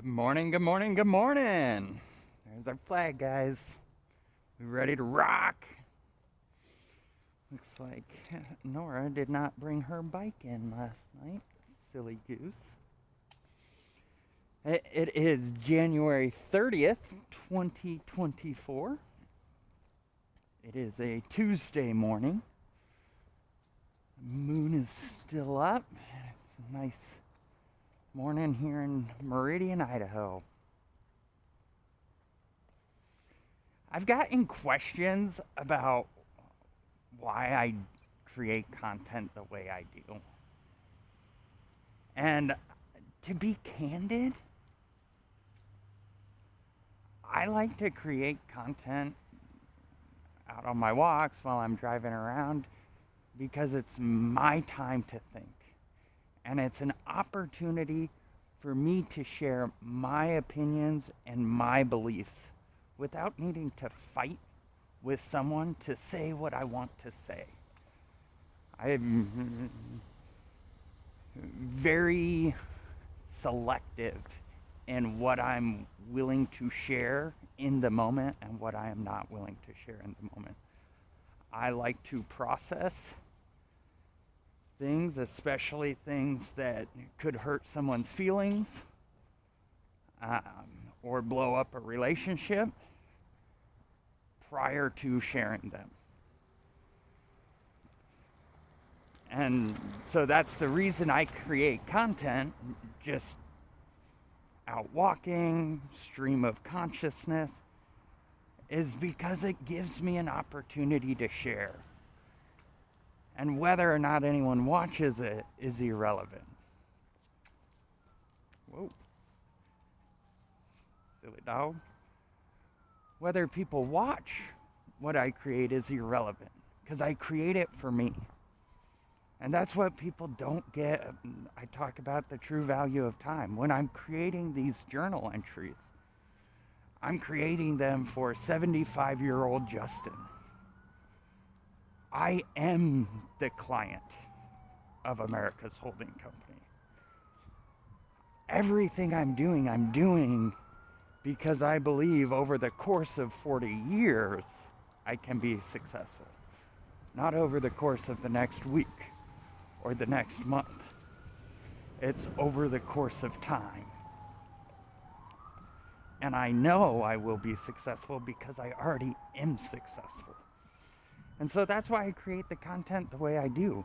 Good morning, good morning, good morning. There's our flag, guys. We ready to rock? Looks like Nora did not bring her bike in last night. Silly goose. It is January 30th, 2024. It is a Tuesday morning. The moon is still up. It's a nice morning here in Meridian, Idaho. I've gotten questions about why I create content the way I do. And to be candid, I like to create content out on my walks while I'm driving around because it's my time to think. And it's an opportunity for me to share my opinions and my beliefs without needing to fight with someone to say what I want to say. I'm very selective in what I'm willing to share in the moment and what I am not willing to share in the moment. I like to process things, especially things that could hurt someone's feelings or blow up a relationship prior to sharing them. And so that's the reason I create content, just out walking, stream of consciousness, is because it gives me an opportunity to share. And whether or not anyone watches it is irrelevant. Whoa. Silly dog. Whether people watch what I create is irrelevant, because I create it for me. And that's what people don't get. I talk about the true value of time. When I'm creating these journal entries, I'm creating them for 75-year-old Justin. I am the client of America's holding company. Everything I'm doing because I believe over the course of 40 years, I can be successful. Not over the course of the next week or the next month. It's over the course of time. And I know I will be successful because I already am successful. And so that's why I create the content the way I do.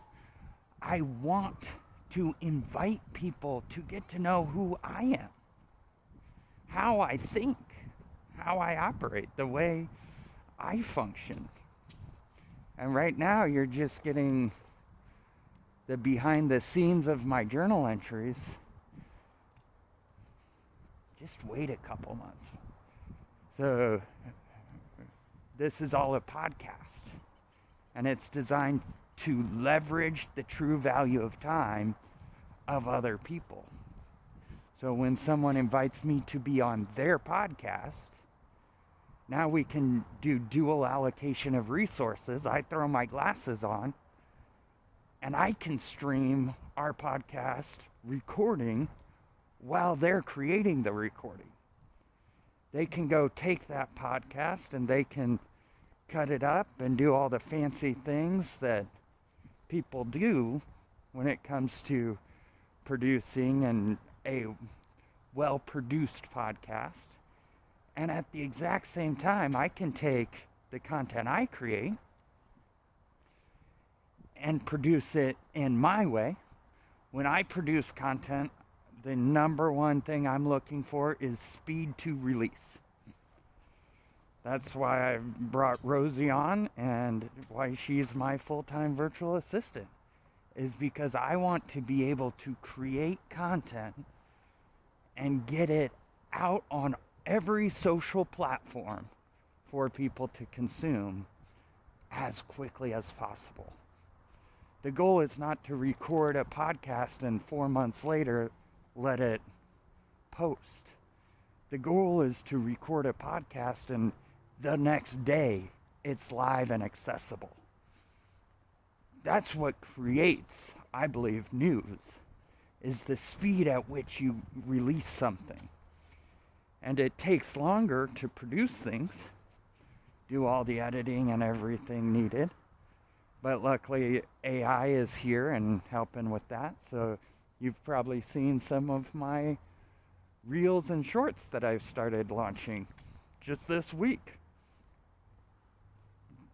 I want to invite people to get to know who I am, how I think, how I operate, the way I function. And right now you're just getting the behind the scenes of my journal entries. Just wait a couple months. So this is all a podcast. And it's designed to leverage the true value of time of other people. So when someone invites me to be on their podcast, now we can do dual allocation of resources. I throw my glasses on, and I can stream our podcast recording while they're creating the recording. They can go take that podcast and they can cut it up and do all the fancy things that people do when it comes to producing a well-produced podcast. And at the exact same time, I can take the content I create and produce it in my way. When I produce content, the number one thing I'm looking for is speed to release. That's why I brought Rosie on and why she's my full-time virtual assistant, is because I want to be able to create content and get it out on every social platform for people to consume as quickly as possible. The goal is not to record a podcast and 4 months later let it post. The goal is to record a podcast and the next day it's live and accessible. That's what creates, I believe, news, is the speed at which you release something. And it takes longer to produce things, do all the editing and everything needed. But luckily, AI is here and helping with that. So you've probably seen some of my reels and shorts that I've started launching just this week.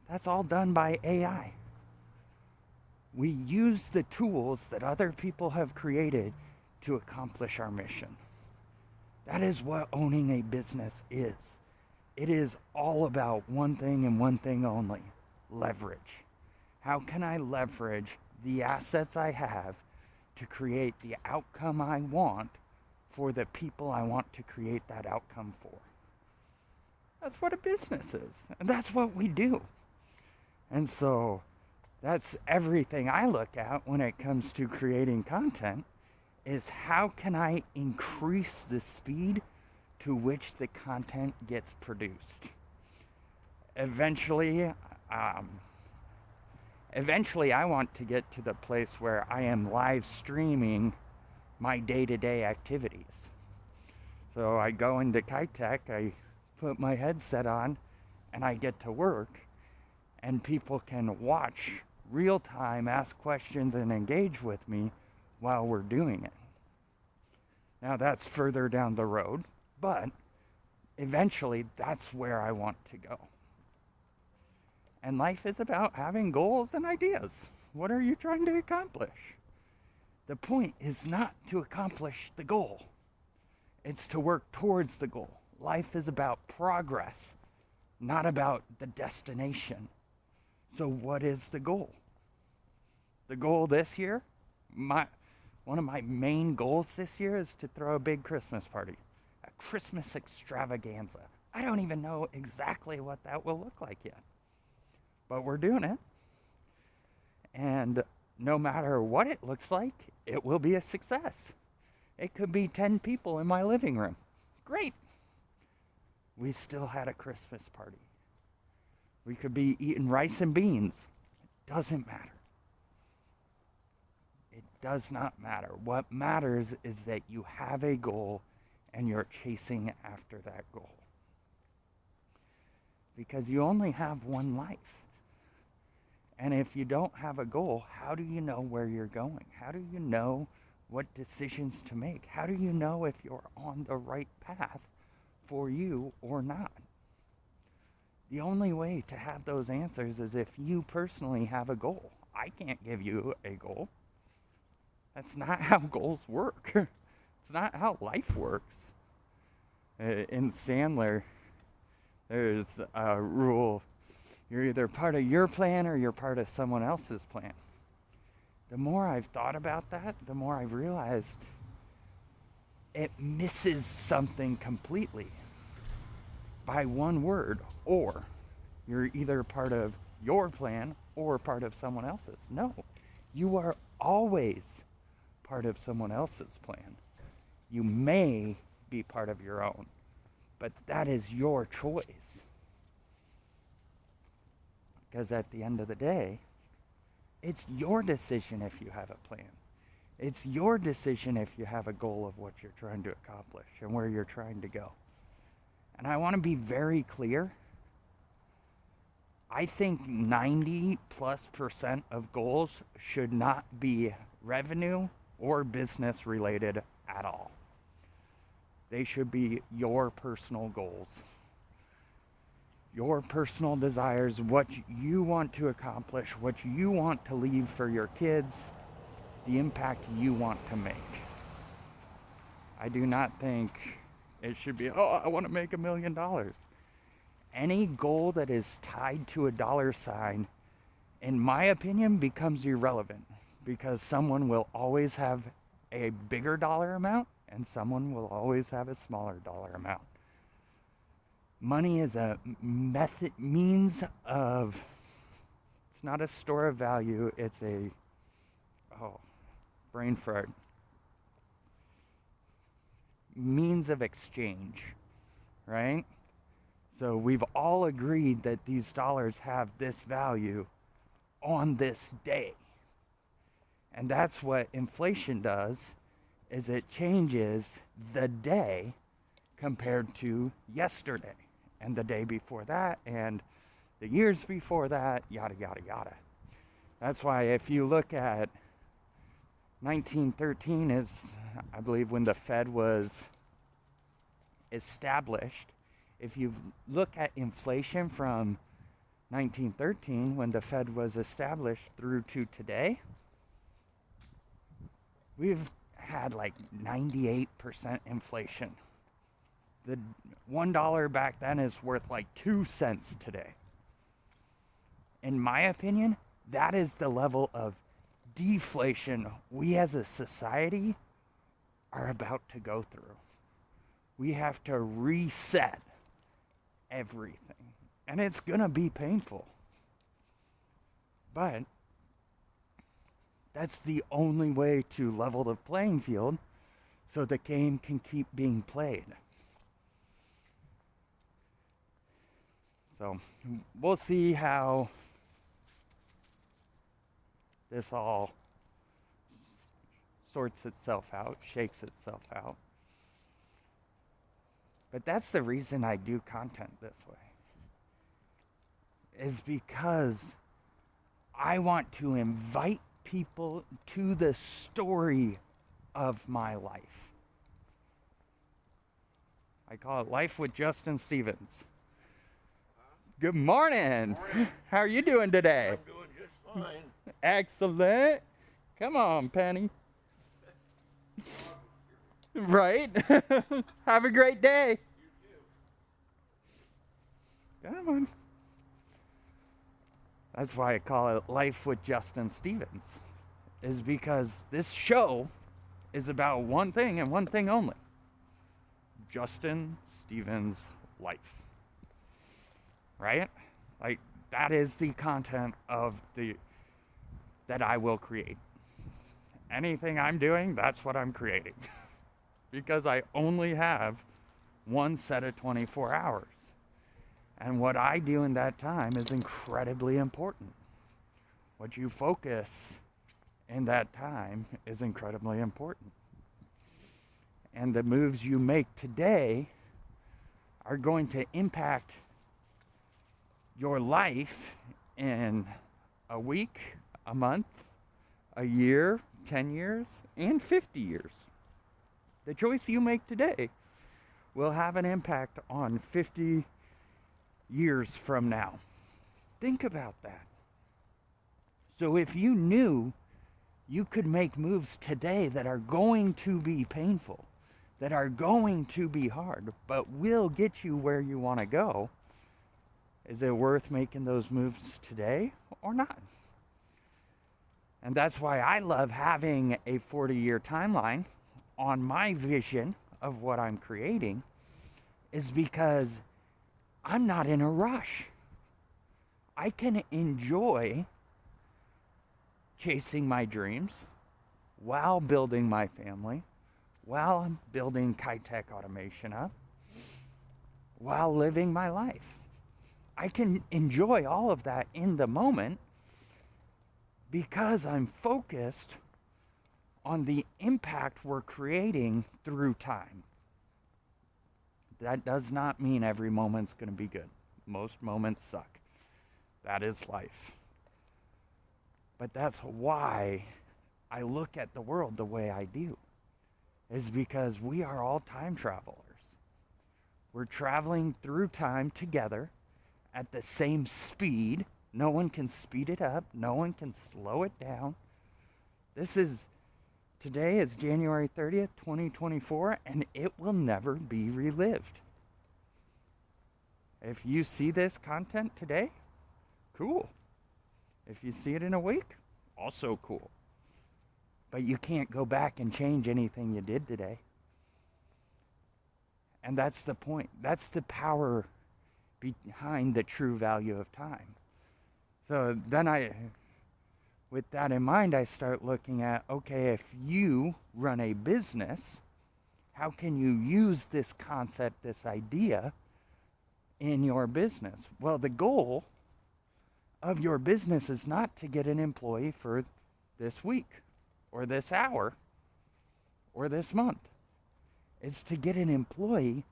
That's all done by AI. We use the tools that other people have created to accomplish our mission. That is what owning a business is. It is all about one thing and one thing only: leverage. How can I leverage the assets I have to create the outcome I want for the people I want to create that outcome for? That's what a business is, and that's what we do. And so that's everything I look at when it comes to creating content, is how can I increase the speed to which the content gets produced. Eventually, I want to get to the place where I am live streaming my day-to-day activities. So I go into Kitech, I put my headset on, and I get to work, and people can watch real time, ask questions, and engage with me while we're doing it. Now that's further down the road, but eventually that's where I want to go. And life is about having goals and ideas. What are you trying to accomplish? The point is not to accomplish the goal. It's to work towards the goal. Life is about progress, not about the destination. So what is the goal? The goal this year, one of my main goals this year is to throw a big Christmas party, a Christmas extravaganza. I don't even know exactly what that will look like yet, but we're doing it. And no matter what it looks like, it will be a success. It could be 10 people in my living room. Great. We still had a Christmas party. We could be eating rice and beans. It doesn't matter. It does not matter. What matters is that you have a goal and you're chasing after that goal. Because you only have one life. And if you don't have a goal, how do you know where you're going? How do you know what decisions to make? How do you know if you're on the right path for you or not? The only way to have those answers is if you personally have a goal. I can't give you a goal. That's not how goals work. It's not how life works. In Sandler, there's a rule: you're either part of your plan or you're part of someone else's plan. The more I've thought about that, the more I've realized it misses something completely by one word: or. You're either part of your plan or part of someone else's. No, you are always part of someone else's plan. You may be part of your own, but that is your choice. Because at the end of the day, it's your decision if you have a plan. It's your decision if you have a goal of what you're trying to accomplish and where you're trying to go. And I want to be very clear. I think 90+% of goals should not be revenue or business related at all. They should be your personal goals, your personal desires, what you want to accomplish, what you want to leave for your kids, the impact you want to make. I do not think it should be, I want to make $1 million. Any goal that is tied to a dollar sign, in my opinion, becomes irrelevant, because someone will always have a bigger dollar amount and someone will always have a smaller dollar amount. Money is a means of, it's not a store of value, it's a, brain fart, means of exchange, right? So we've all agreed that these dollars have this value on this day. And that's what inflation does, is it changes the day, compared to yesterday and the day before that and the years before that, yada, yada, yada. That's why if you look at 1913 is, I believe, when the Fed was established. If you look at inflation from 1913, when the Fed was established, through to today, we've had like 98% inflation. The $1 back then is worth like 2 cents today. In my opinion, that is the level of deflation we as a society are about to go through. We have to reset everything. And it's gonna be painful. But that's the only way to level the playing field so the game can keep being played. So we'll see how this all sorts itself out, shakes itself out. But that's the reason I do content this way. Is because I want to invite people to the story of my life. I call it Life with Justin Stevens. Good morning. How are you doing today? I'm doing just fine. Excellent. Come on, Penny. Right? Have a great day. You too. Come on. That's why I call it Life with Justin Stevens. Is because this show is about one thing and one thing only. Justin Stevens' life. Right? Like, that is the content of that I will create. Anything I'm doing, that's what I'm creating. Because I only have one set of 24 hours. And what I do in that time is incredibly important. What you focus in that time is incredibly important. And the moves you make today are going to impact your life in a week, a month, a year, 10 years, and 50 years. The choice you make today will have an impact on 50 years from now. Think about that. So if you knew you could make moves today that are going to be painful, that are going to be hard, but will get you where you want to go, is it worth making those moves today or not? And that's why I love having a 40-year timeline on my vision of what I'm creating, is because I'm not in a rush. I can enjoy chasing my dreams while building my family, while I'm building high-tech automation up, while living my life. I can enjoy all of that in the moment because I'm focused on the impact we're creating through time. That does not mean every moment's going to be good. Most moments suck. That is life. But that's why I look at the world the way I do, is because we are all time travelers. We're traveling through time together at the same speed. No one can speed it up. No one can slow it down. Today is January 30th, 2024, and it will never be relived. If you see this content today, cool. If you see it in a week, also cool. But you can't go back and change anything you did today. And that's the point. That's the power behind the true value of time. So then with that in mind, I start looking at, okay, if you run a business, how can you use this concept, this idea in your business? Well, the goal of your business is not to get an employee for this week or this hour or this month. It's to get an employee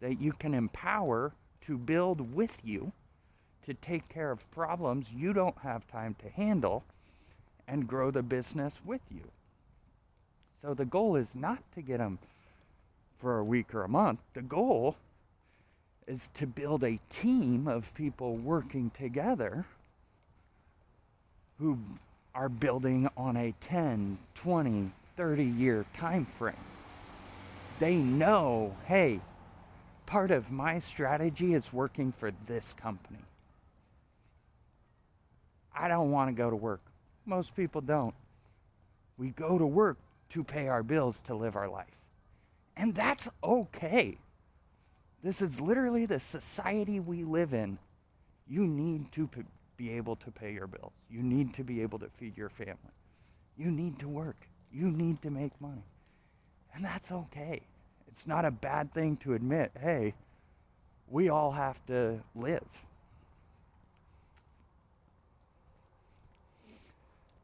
that you can empower to build with you, to take care of problems you don't have time to handle, and grow the business with you. So the goal is not to get them for a week or a month. The goal is to build a team of people working together who are building on a 10, 20, 30-year time frame. They know, hey, part of my strategy is working for this company. I don't want to go to work. Most people don't. We go to work to pay our bills, to live our life. And that's okay. This is literally the society we live in. You need to be able to pay your bills. You need to be able to feed your family. You need to work. You need to make money. And that's okay. It's not a bad thing to admit, hey, we all have to live.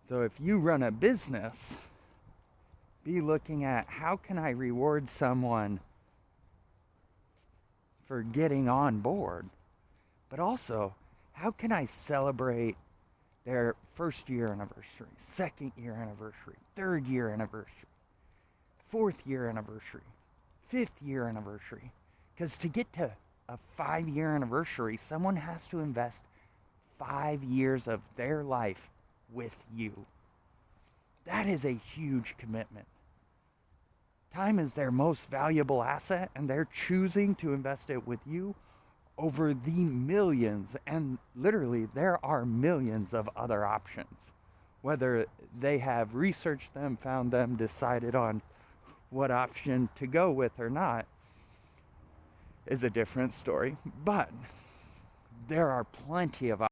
So if you run a business, be looking at how can I reward someone for getting on board, but also how can I celebrate their first year anniversary, second year anniversary, third year anniversary, fourth year anniversary, fifth year anniversary. Because to get to a 5-year anniversary, someone has to invest 5 years of their life with you. That is a huge commitment. Time is their most valuable asset, and they're choosing to invest it with you over the millions, and literally there are millions of other options. Whether they have researched them, found them, decided on what option to go with or not is a different story, but there are plenty of